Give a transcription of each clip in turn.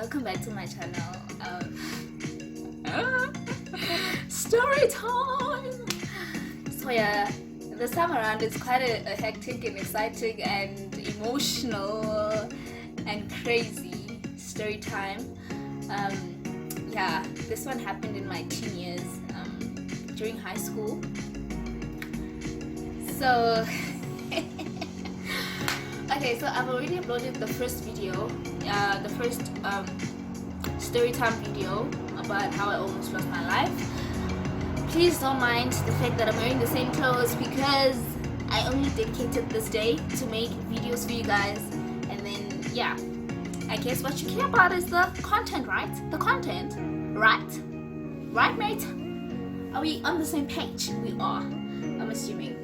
welcome back to my channel. Story time. So yeah, this time around it's quite a hectic and exciting and emotional and crazy story time. Yeah, this one happened in my teen years, during high school. So okay, so I've already uploaded the first video, the first story time video about how I almost lost my life. Please don't mind the fact that I'm wearing the same clothes because I only dedicated this day to make videos for you guys. And then yeah, I guess what you care about is the content, right? The content, right? Right, mate? Are we on the same page? We are, I'm assuming.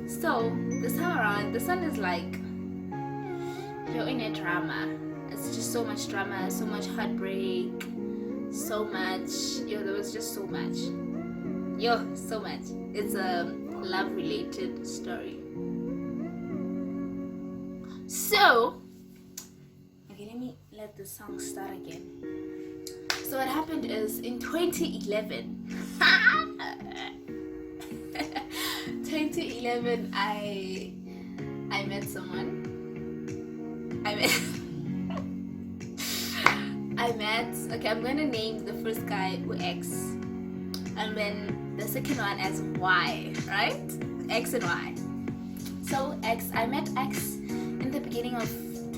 So this time around, this one is like, you're in a drama. It's just so much drama, so much heartbreak, so much, there was just so much. So much. It's a love related story. So okay, let the song start again. So what happened is in 2011 2011 I met someone. Okay, I'm gonna name the first guy X, and then the second one as Y, right? X and Y. So X, I met X in the beginning of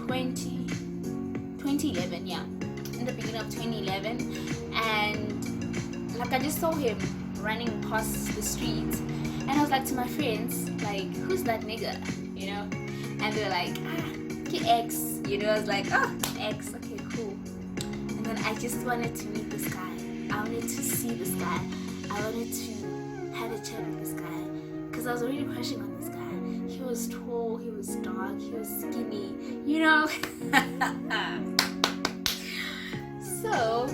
2011, yeah, in the beginning of 2011, and like I just saw him running past the street, and I was like to my friends, like, who's that nigga, and they're like, X, I was like, oh, X, okay, cool. And then I just wanted to meet this guy. I wanted to see this guy. I wanted to have a chat with this guy because I was already crushing on this guy. He was tall, he was dark, he was skinny, So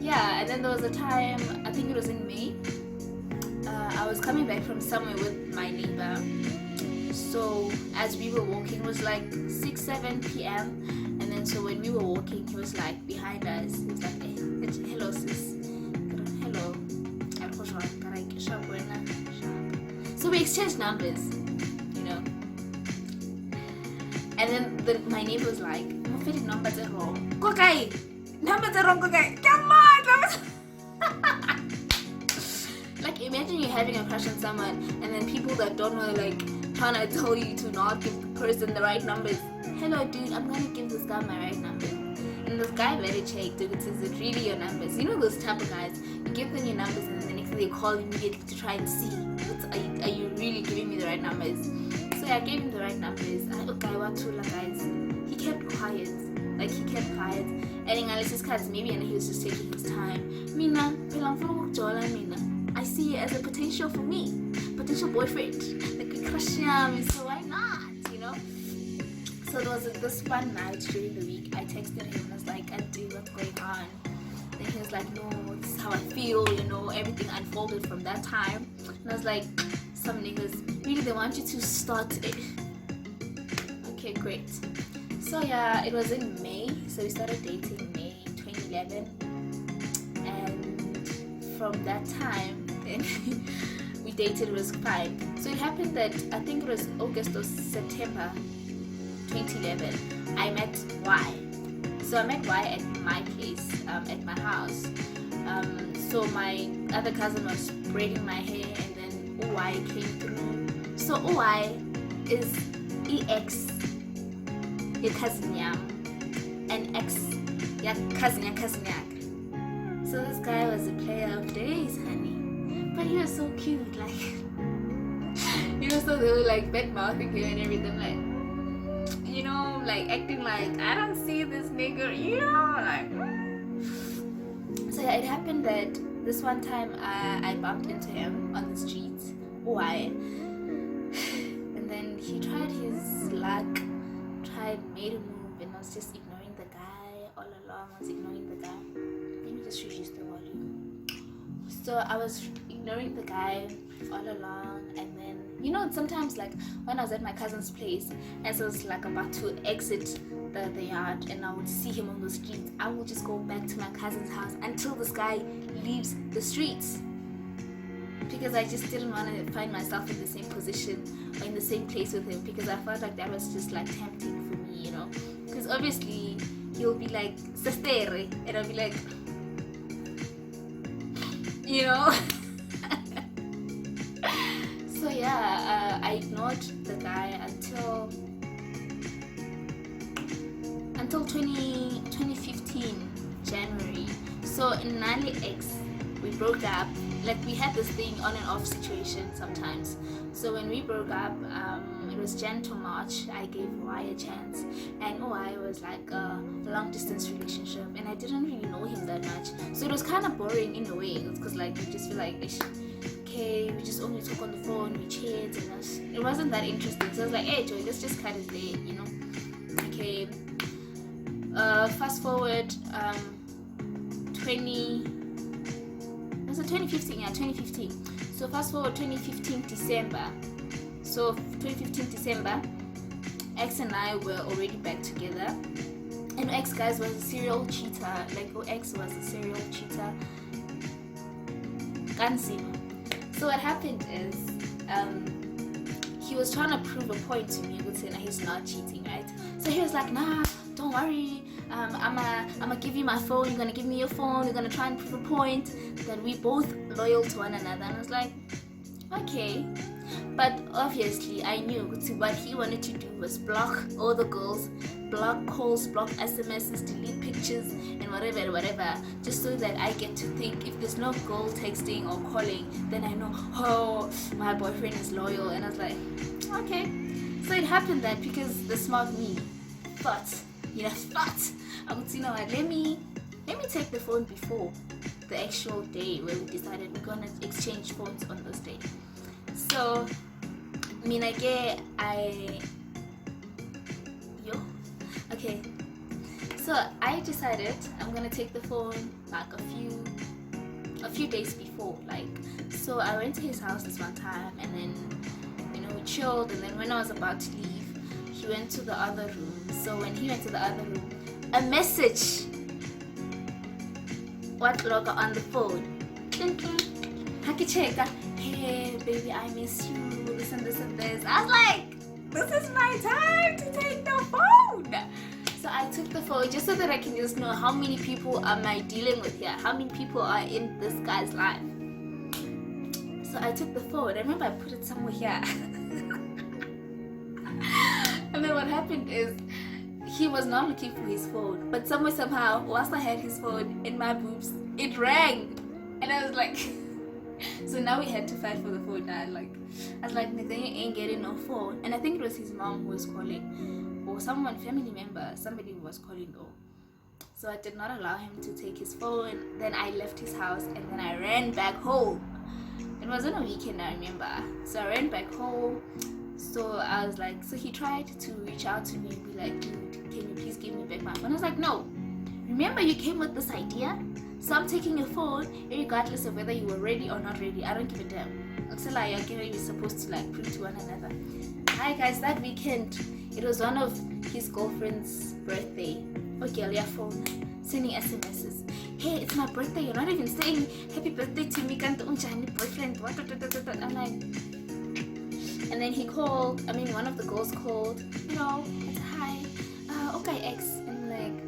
yeah, and then there was a time, I think it was in May, I was coming back from somewhere with my neighbor. So as we were walking, it was like 6-7 p.m. and then so when we were walking, he was like behind us. He was like, hey, hello sis, hello. So we exchanged numbers, and then my neighbor was like, numbers are wrong. Numbers are wrong, come on. Like imagine you're having a crush on someone and then people that don't know, like, trying to tell you to not give the person the right numbers. Hello dude, I'm gonna give this guy my right number. And this guy very checked, dude, is it really your numbers? Those type of guys, you give them your numbers and then the next thing they call immediately to try and see, are you really giving me the right numbers? So yeah, I gave him the right numbers. I look, guy, what to guys? He kept quiet. And in Alice's cards, maybe, and he was just taking his time. I see it as a potential for me, potential boyfriend. Like we crush him, so why not? So there was this one night during the week, I texted him and I was like, Auntie, what's going on? Then he was like, no, this is how I feel, everything unfolded from that time. And I was like, some niggas, really, they want you to start it. Okay, great. So yeah, it was in May, so we started dating May 2011. And from that time, then we dated, it was fine. So it happened that, I think it was August or September 2011, I met Y. So I met Y at my place, at my house. So my other cousin was braiding my hair and then OY came through. So OY is EX, your cousin yam, and X, your cousin yak. So this guy was a player of days, honey. But he was so cute, like, so they were like bad mouthing him and everything, like, like acting like I don't see this nigga, like. So yeah, it happened that this one time I bumped into him on the street. Why? And then he tried his luck, made a move, and I was just ignoring the guy all along. Let me just reduce the volume. So I was ignoring the guy all along, and then sometimes like when I was at my cousin's place and so it's like about to exit the yard and I would see him on the streets, I would just go back to my cousin's house until this guy leaves the streets, because I just didn't want to find myself in the same position or in the same place with him, because I felt like that was just like tempting for me, you know, because obviously he'll be like sestere and I'll be like, you know. So yeah, I ignored the guy until 2015 January. So in Nali X, we broke up. Like we had this thing on and off situation sometimes. So when we broke up, it was Jan to March. I gave Y a chance, and Y was like a long distance relationship, and I didn't really know him that much. So it was kind of boring in a way, because like you just feel like, okay, we just only talk on the phone, we chat, and it wasn't that interesting. So I was like, hey Joy, let's just cut it there, you know. Okay. Fast forward, 2015, yeah, 2015. So fast forward 2015 December. So 2015 December, X and I were already back together. And X, guys, was a serial cheater. Like, X was a serial cheater. Kanzima. So what happened is, he was trying to prove a point to me, but saying he's not cheating, right? So he was like, nah, don't worry, I'm gonna give you my phone, you're gonna give me your phone, we're gonna try and prove a point that we both loyal to one another. And I was like, okay. But obviously I knew what he wanted to do was block all the girls, block calls, block SMSs, delete pictures and whatever, just so that I get to think if there's no girl texting or calling, then I know, oh, my boyfriend is loyal. And I was like, okay. So it happened that because the smart me thought, I would say, you know what, let me take the phone before the actual day where we decided we're gonna exchange phones on this day. So so I decided I'm gonna take the phone like a few days before. Like, so I went to his house this one time, and then we chilled, and then when I was about to leave, he went to the other room. So when he went to the other room, a message what logger on the phone. Hakicheka, hey baby, I miss you, this and this and this. I was like, this is my time to take the phone. So I took the phone just so that I can just know how many people am I dealing with here, how many people are in this guy's life. So I took the phone. I remember I put it somewhere here. And then what happened is, he was not looking for his phone, but somehow, whilst I had his phone in my boobs, it rang. And I was like, so now we had to fight for the phone. I was like, Nathaniel ain't getting no phone. And I think it was his mom who was calling, or family member, somebody who was calling though. So I did not allow him to take his phone. Then I left his house, and then I ran back home. It was on a weekend, I remember. So I ran back home. So I was like, so he tried to reach out to me and be like, dude, can you please give me back my phone? I was like, no. Remember you came with this idea? So I'm taking your phone, regardless of whether you were ready or not ready. I don't give a damn. Until you're supposed to prove to one another. Hi guys, that weekend, it was one of his girlfriend's birthday. Okay, your phone, sending SMSs. Hey, it's my birthday. You're not even saying happy birthday to me. Can't boyfriend. I'm like, and then he called. One of the girls called. It's hi. Okay, X. And I'm like,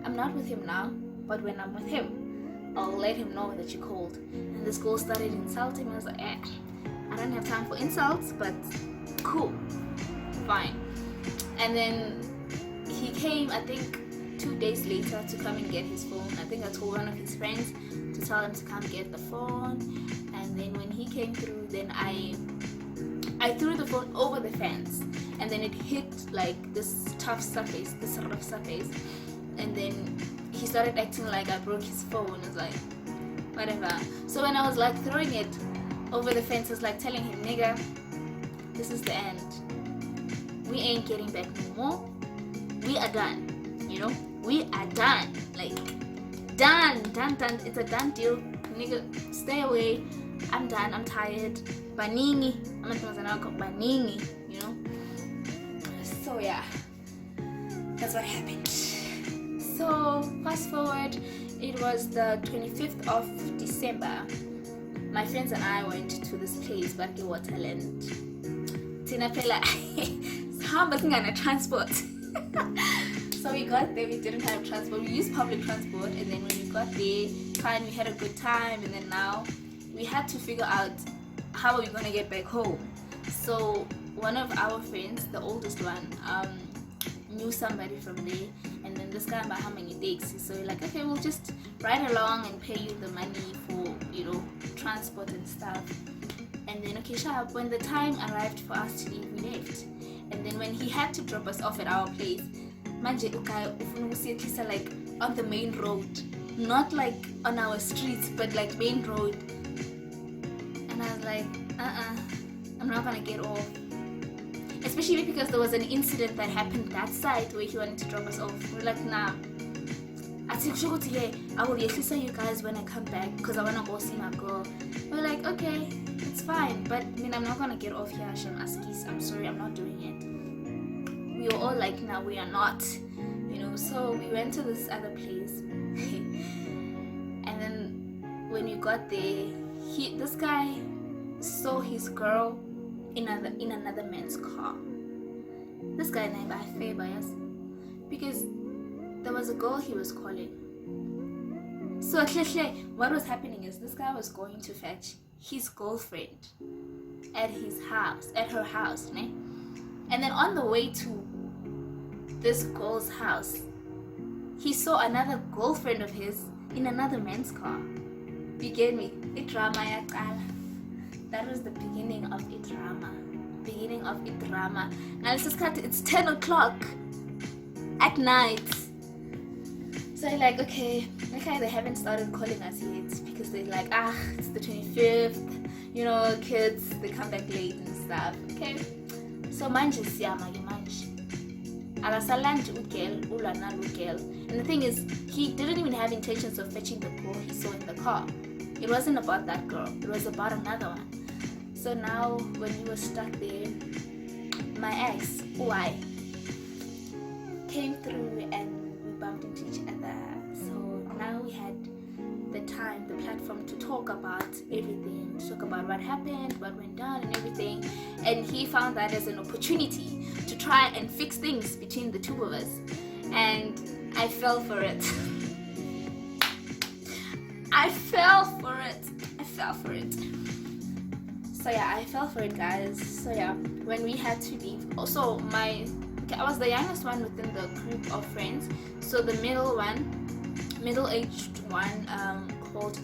I'm not with him now, but when I'm with him, I'll let him know that you called. And this girl started insulting me. I was like, I don't have time for insults, but cool, fine. And then he came, I think, 2 days later to come and get his phone. I think I told one of his friends to tell him to come get the phone. And then when he came through, then I threw the phone over the fence, and then it hit this rough surface, and then he started acting like I broke his phone. I was like, whatever. So when I was throwing it over the fence, I was telling him, nigga, this is the end. We ain't getting back no more. We are done. We are done. Done. It's a done deal. Nigga, stay away. I'm done. I'm tired. Banini. Banini. So yeah. that's what happened. So fast forward, it was the 25th of December. My friends and I went to this place, Baki Waterland. Tina Pela, how about a transport? So we got there, we didn't have transport, we used public transport, and then when we got there, fine, we had a good time, and then now we had to figure out how are we gonna get back home. So one of our friends, the oldest one, knew somebody from there, and then this guy Bahama takes, so we're like, okay, we'll just ride along and pay you the money for, transport and stuff. And then okay, sharp, when the time arrived for us to leave, we left. And then when he had to drop us off at our place, manje ufuna like on the main road, not like on our streets, but like main road. And I was like, I'm not gonna get off. Especially because there was an incident that happened that side where he wanted to drop us off. We're like, nah. I said, I will yehlisa you guys when I come back because I wanna go see my girl. We're like, okay, it's fine, but I'm not gonna get off here, Hashem Askis. I'm sorry, I'm not doing it. We were all like, no, we are not. So we went to this other place. And then when we got there, this guy saw his girl in another man's car. This guy named Bias, because there was a girl he was calling. So what was happening is this guy was going to fetch his girlfriend at her house, né? And then on the way to this girl's house, he saw another girlfriend of his in another man's car. You get me? That was the beginning of a drama. Now it's 10 o'clock at night. So you're like, okay, they haven't started calling us yet because they're like, it's the 25th, kids, they come back late and stuff. Okay, so manje siyama manje. Akasalandi ugel, ulana ugel. And the thing is, he didn't even have intentions of fetching the girl he saw in the car. It wasn't about that girl, it was about another one. So now when we were stuck there, my ex, Y, came through and we bumped into each other. So now we had the platform to talk about everything, to talk about what happened, what went down and everything. And he found that as an opportunity to try and fix things between the two of us. And I fell for it. I fell for it. So yeah, I fell for it, guys. So yeah, when we had to leave, also I was the youngest one within the group of friends. So the middle-aged one, called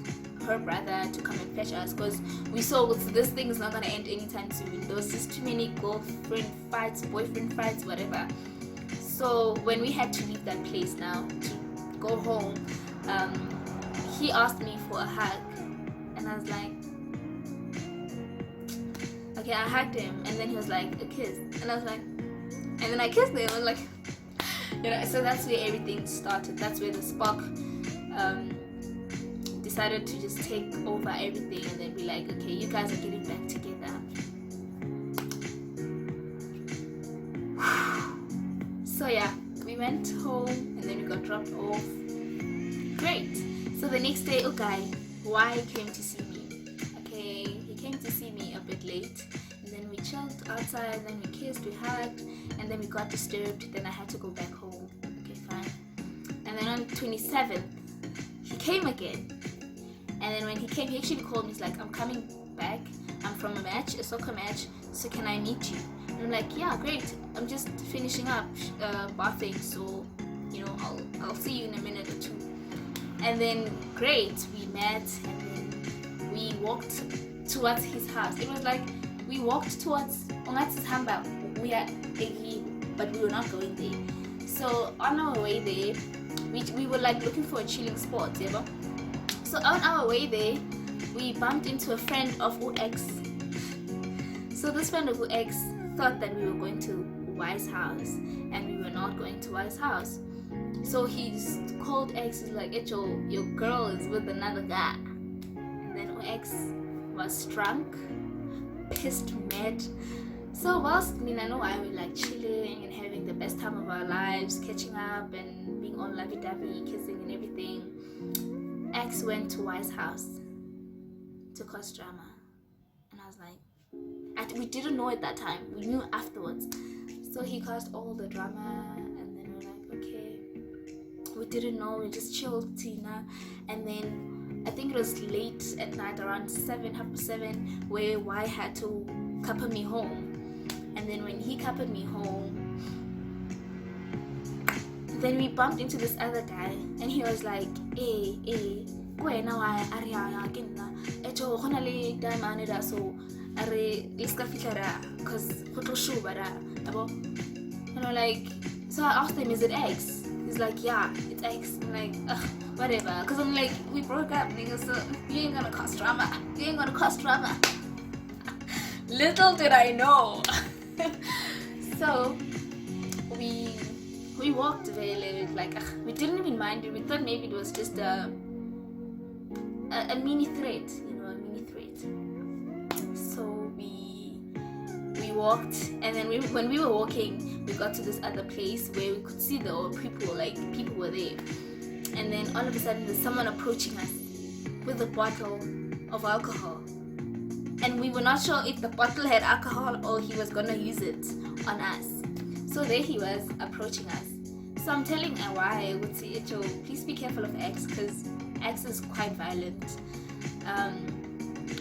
her brother to come and fetch us because we saw this thing is not gonna end anytime soon. There was just too many girlfriend fights, boyfriend fights, whatever. So when we had to leave that place now to go home, he asked me for a hug, and I was like, okay, I hugged him, and then he was like, a kiss, and I was like, and then I kissed him. I was like, so that's where everything started. That's where the spark decided to just take over everything, and then be like, okay, you guys are getting back together. So yeah, we went home, and then we got dropped off. Great. So the next day, Y came to see me. Okay, he came to see me a bit late, and then we chilled outside, and then we kissed, we hugged, and then we got disturbed. Then I had to go back home. Okay, fine. And then on the 27th, he came again. And then when he came, he actually called me. He's like, I'm coming back. I'm from a soccer match. So can I meet you? And I'm like, yeah, great. I'm just finishing up bathing, so I'll see you in a minute or two. And then great, we met, and then we walked towards his house. It was like we walked towards we are but we were not going there. So on our way there, we were like looking for a chilling spot, yeah? So on our way there, we bumped into a friend of UX. So this friend of UX thought that we were going to Y's house, and we were not going to Y's house. So he called X. He's like, your girl is with another guy. And then X was drunk, pissed mad, So whilst me and I were like chilling and having the best time of our lives, catching up and being all lovey-dovey, kissing and everything, X went to Y's house to cause drama. And I was like, we didn't know at that time. We knew afterwards. So he caused all the drama, and then we're like, okay. We didn't know. We just chilled, Tina. And then I think it was late at night, around 7:30, where Y had to cuppa me home. And then when he cuppa me home, then we bumped into this other guy, and he was like, hey, wena wa ariya ke nna eto gona le diamond da so are iska fitara cuz go tlo shuba da abo. And I'm like, so I asked him, is it X? He's like, yeah, it's X. I'm like, ugh, whatever, because I'm like, we broke up, nigga, so you ain't gonna cause drama. Little did I know. So we walked away like, we didn't even mind it. We thought maybe it was just a mini threat, So we walked, and then when we were walking, we got to this other place where we could see the people were there. And then all of a sudden there's someone approaching us with a bottle of alcohol, and we were not sure if the bottle had alcohol or he was gonna use it on us. So there he was approaching us. So I'm telling why I would say, Joe, please be careful of X, because X is quite violent.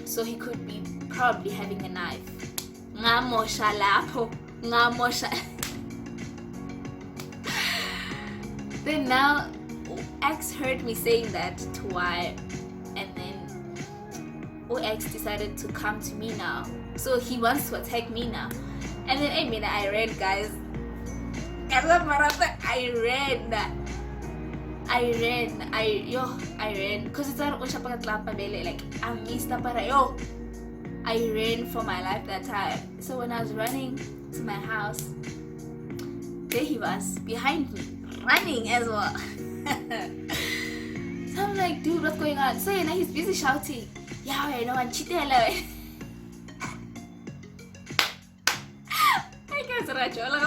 So he could be probably having a knife. Ngamosha lapho, ngamosha. Then now X heard me saying that to Y, and then X decided to come to me now. So he wants to attack me now. And then I ran, guys. I ran because it's not like I missed up, but I ran for my life that time. So when I was running to my house, there he was behind me, running as well. So I'm like, dude, what's going on? So he's busy shouting, yeah, I know, I'm cheating. I guess Rajola.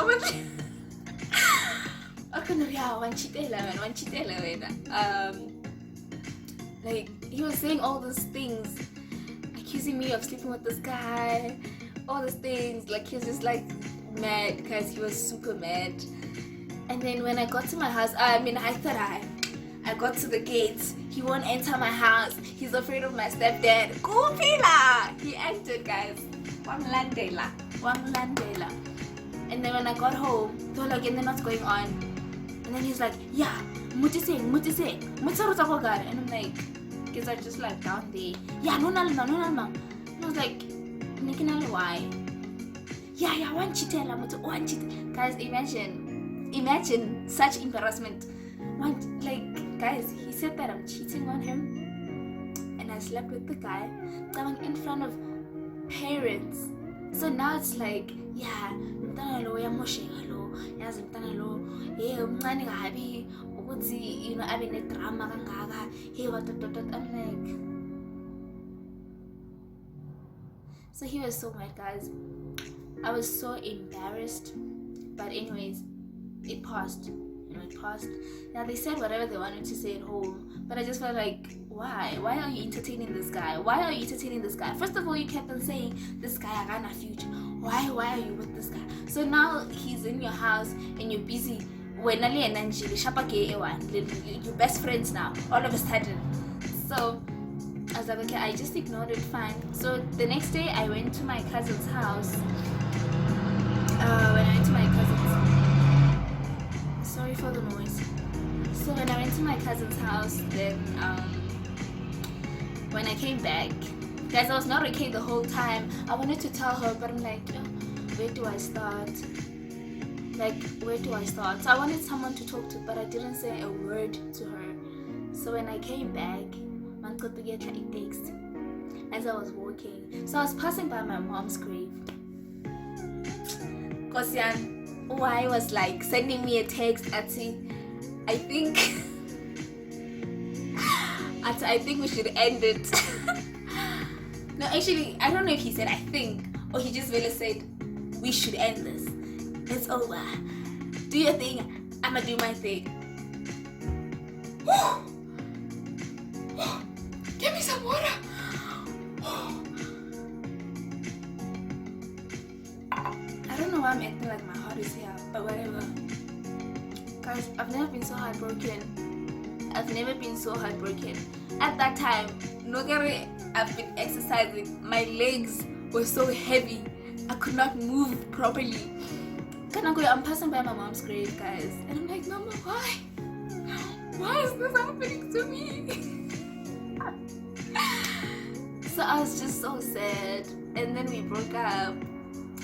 Like, he was saying all these things, accusing me of sleeping with this guy, all these things. Like, he was just like mad, because he was super mad. And then when I got to my house, I thought I got to the gates, he won't enter my house, he's afraid of my stepdad. Kupila! He acted, guys. Wamlandela. And then when I got home, they were like, and then what's going on? And then he's like, yeah, mutise. And I'm like, because I just like down there. Yeah, no. And I was like, why? Yeah, one chitela, guys, imagine such embarrassment. Guys, he said that I'm cheating on him, and I slept with the guy in front of parents. So now it's like, yeah, I'm like, so he was so mad, guys. I was so embarrassed, but anyways, it passed. It passed. Now they said whatever they wanted to say at home, but I just felt like, why are you entertaining this guy? First of all, you kept on saying this guy I got a future. Why are you with this guy? So now he's in your house and you're busy. You're best friends now, all of a sudden. So I was like, okay, I just ignored it, fine. So the next day I went to my cousin's house. Sorry for the noise. So when I went to my cousin's house, then when I came back, guys, I was not okay the whole time. I wanted to tell her, but I'm like, where do I start? So I wanted someone to talk to, but I didn't say a word to her. So when I came back, man got to get a text as I was walking. So I was passing by my mom's grave. Kosian, Y was like sending me a text at I think we should end it. No, actually, I don't know if he said I think, or he just really said we should end this. It's over. Do your thing, I'ma do my thing. Give me some water. I don't know why I'm acting like my heart is here, but whatever. Guys, I've never been so heartbroken. I've never been so heartbroken. At that time, nogare, I've been exercising. My legs were so heavy. I could not move properly. I'm passing by my mom's grave, guys, and I'm like, Mama, why? Why is this happening to me? So I was just so sad, and then we broke up,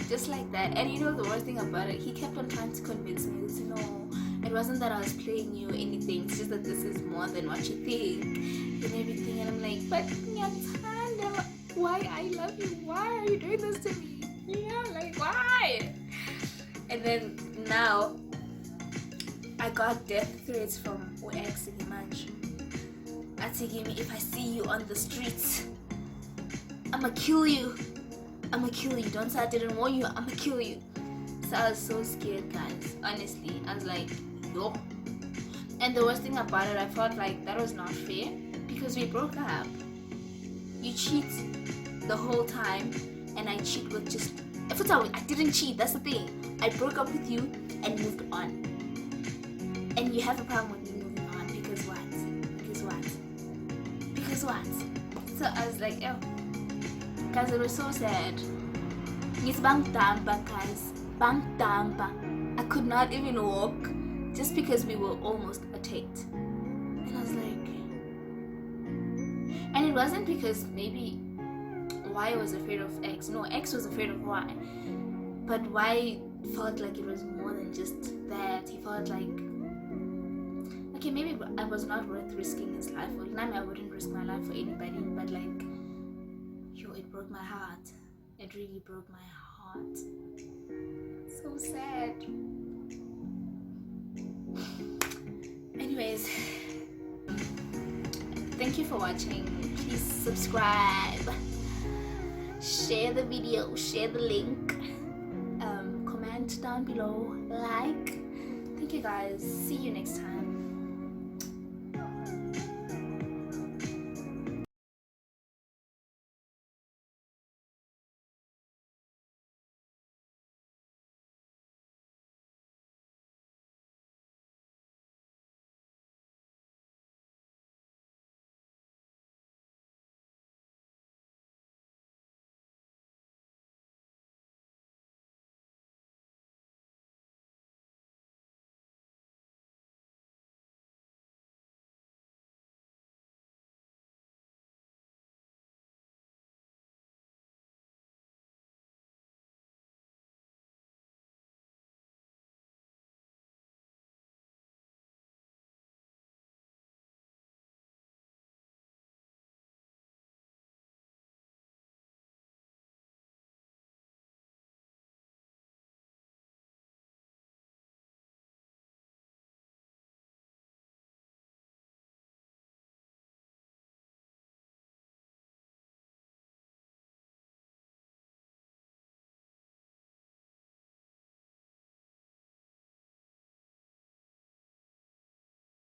just like that. And you know the worst thing about it, he kept on trying to convince me that no, it wasn't that I was playing you or anything. It's just that this is more than what you think and everything. And I'm like, but Nyatanda, why I love you? Why are you doing this to me? Yeah, like why? And then now I got death threats from ex much. Asking me, if I see you on the streets, I'ma kill you. I'ma kill you. Don't say I didn't warn you. I'ma kill you. So I was so scared, guys. Honestly, I was like, yo. And the worst thing about it, I felt like that was not fair because we broke up. You cheat the whole time, and I cheat with just. I didn't cheat. That's the thing. I broke up with you and moved on. And you have a problem with me moving on because what? Because what? Because what? So I was like, oh, guys, it was so sad. It's bang dampa, guys. Bang dampa. I could not even walk just because we were almost attacked. And I was like, and it wasn't because maybe Y was afraid of X. No, X was afraid of Y. But Y felt like it was more than just that. He felt like, okay, maybe I was not worth risking his life for. I wouldn't risk my life for anybody, but like, yo, it broke my heart. It really broke my heart. So sad. Anyways, thank you for watching. Please subscribe, share the video, share the link, comment down below, like. Thank you guys. See you next time.